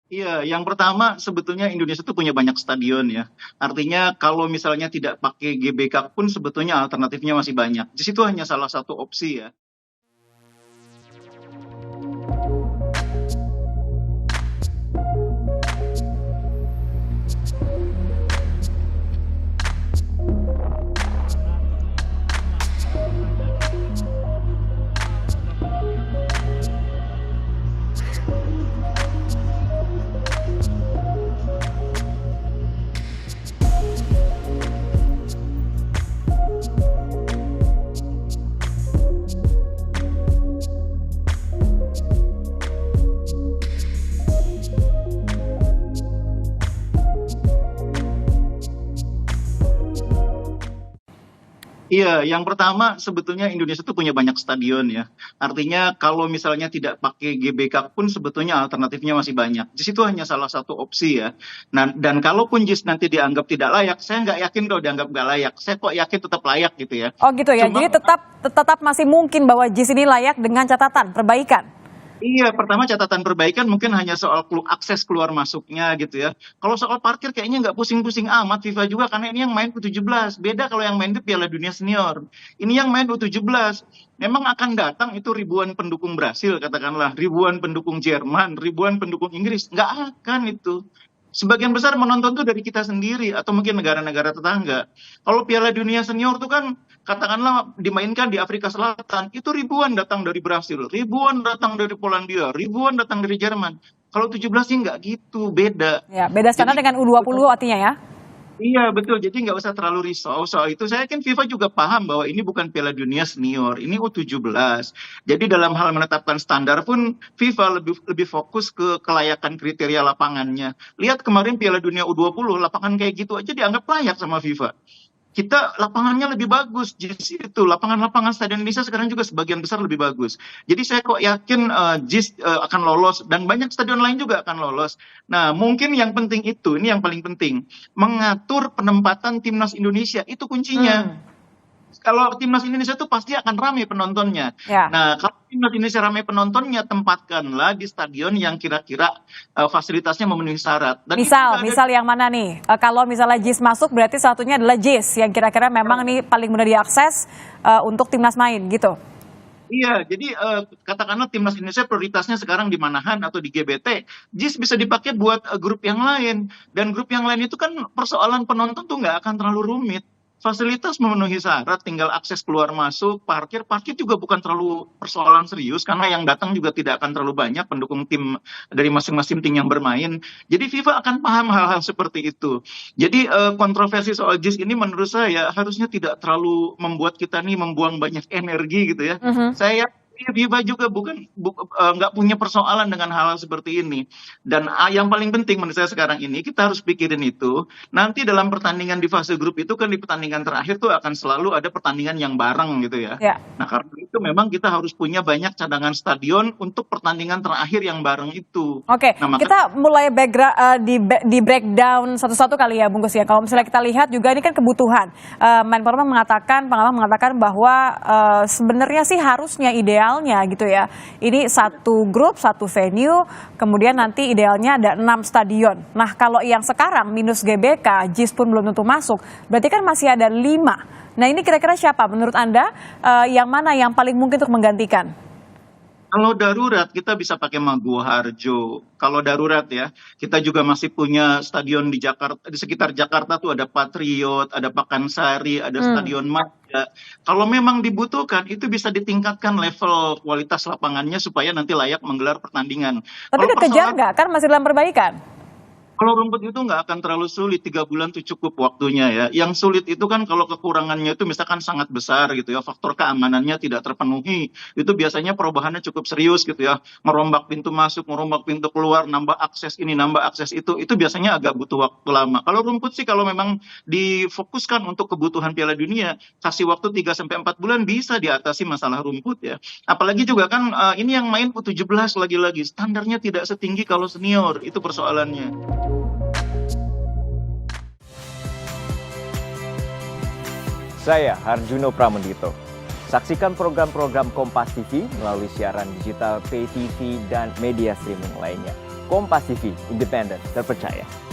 Iya, yang pertama sebetulnya Indonesia tuh punya banyak stadion ya. Artinya kalau misalnya tidak pakai GBK pun sebetulnya alternatifnya masih banyak. Di situ hanya salah satu opsi ya. Iya, yang pertama sebetulnya Indonesia tuh punya banyak stadion ya. Artinya kalau misalnya tidak pakai GBK pun sebetulnya alternatifnya masih banyak. Di situ hanya salah satu opsi ya. Nah, dan kalaupun JIS nanti dianggap tidak layak, saya nggak yakin kalau dianggap nggak layak. Saya kok yakin tetap layak gitu ya. Oh gitu ya, Cuma jadi tetap masih mungkin bahwa JIS ini layak dengan catatan perbaikan. iya, pertama catatan perbaikan mungkin hanya soal akses keluar masuknya gitu ya. Kalau soal parkir kayaknya nggak pusing-pusing amat FIFA juga karena ini yang main U17. Beda kalau yang main di Piala Dunia Senior. Ini yang main U17. Memang akan datang itu ribuan pendukung Brasil katakanlah, ribuan pendukung Jerman, ribuan pendukung Inggris. Nggak akan itu. Sebagian besar menonton tuh dari kita sendiri atau mungkin negara-negara tetangga. Kalau Piala Dunia Senior tuh kan katakanlah dimainkan di Afrika Selatan, itu ribuan datang dari Brasil, ribuan datang dari Polandia, ribuan datang dari Jerman. Kalau 17 sih nggak gitu, beda. Ya, beda standar Jadi dengan U20 artinya ya. iya betul, jadi nggak usah terlalu risau soal itu. Saya yakin FIFA juga paham bahwa ini bukan Piala Dunia Senior, ini U17. Jadi dalam hal menetapkan standar pun FIFA lebih lebih fokus ke kelayakan kriteria lapangannya. Lihat kemarin Piala Dunia U20, lapangan kayak gitu aja dianggap layak sama FIFA. Kita lapangannya lebih bagus, JIS itu lapangan-lapangan Stadion Indonesia sekarang juga sebagian besar lebih bagus. Jadi saya kok yakin JIS akan lolos dan banyak stadion lain juga akan lolos. Nah, mungkin yang penting itu, ini yang paling penting, mengatur penempatan timnas Indonesia itu kuncinya. Hmm, Kalau timnas Indonesia itu pasti akan ramai penontonnya. ya. Nah, kalau timnas Indonesia ramai penontonnya, tempatkanlah di stadion yang kira-kira fasilitasnya memenuhi syarat. Dan itu Misal, sudah ada. misal yang mana nih? Kalau misalnya JIS masuk berarti satunya adalah JIS yang kira-kira memang nih paling mudah diakses untuk timnas main gitu. Iya, jadi katakanlah timnas Indonesia prioritasnya sekarang di Manahan atau di GBT, JIS bisa dipakai buat grup yang lain. Dan grup yang lain itu kan persoalan penonton tuh nggak akan terlalu rumit. Fasilitas memenuhi syarat, tinggal akses keluar masuk, parkir juga bukan terlalu persoalan serius karena yang datang juga tidak akan terlalu banyak pendukung tim dari masing-masing tim yang bermain. Jadi FIFA akan paham hal-hal seperti itu. Jadi kontroversi soal JIS ini menurut saya harusnya tidak terlalu membuat kita nih membuang banyak energi gitu ya. Mhm. Saya FIFA juga nggak punya persoalan dengan hal-hal seperti ini. Dan yang paling penting menurut saya sekarang ini kita harus pikirin itu. Nanti dalam pertandingan di fase grup itu kan di pertandingan terakhir tuh akan selalu ada pertandingan yang bareng gitu ya. Ya. Nah karena itu memang kita harus punya banyak cadangan stadion untuk pertandingan terakhir yang bareng itu. Oke, Nah maka kita mulai di breakdown satu-satu kali ya, Bungkus ya. Kalau misalnya kita lihat juga ini kan kebutuhan. Menpora pengamat mengatakan bahwa sebenarnya sih harusnya idealnya gitu ya. Ini satu grup, satu venue, kemudian nanti idealnya ada 6 stadion. Nah, kalau yang sekarang minus GBK, JIS pun belum tentu masuk, berarti kan masih ada 5. Nah, ini kira-kira siapa menurut Anda yang mana yang paling mungkin untuk menggantikan? kalau darurat kita bisa pakai Maguwo Harjo. Kalau darurat ya, kita juga masih punya stadion di Jakarta, di sekitar Jakarta tuh ada Patriot, ada Pakansari, ada Hmm. Stadion Madia. Kalau memang dibutuhkan, itu bisa ditingkatkan level kualitas lapangannya supaya nanti layak menggelar pertandingan. Tapi Kalau kekejar persoalan nggak? Kan masih dalam perbaikan. kalau rumput itu nggak akan terlalu sulit, 3 bulan tuh cukup waktunya ya. Yang sulit itu kan kalau kekurangannya itu misalkan sangat besar gitu ya, faktor keamanannya tidak terpenuhi, itu biasanya perubahannya cukup serius gitu ya. Merombak pintu masuk, merombak pintu keluar, nambah akses ini, nambah akses itu biasanya agak butuh waktu lama. Kalau rumput sih kalau memang difokuskan untuk kebutuhan Piala Dunia, kasih waktu 3 sampai 4 bulan bisa diatasi masalah rumput ya. Apalagi juga kan ini yang main U17 lagi-lagi, standarnya tidak setinggi kalau senior, itu persoalannya. Saya Harjuno Pramendito. Saksikan program-program Kompas TV melalui siaran digital pay TV dan media streaming lainnya. Kompas TV, independen, terpercaya.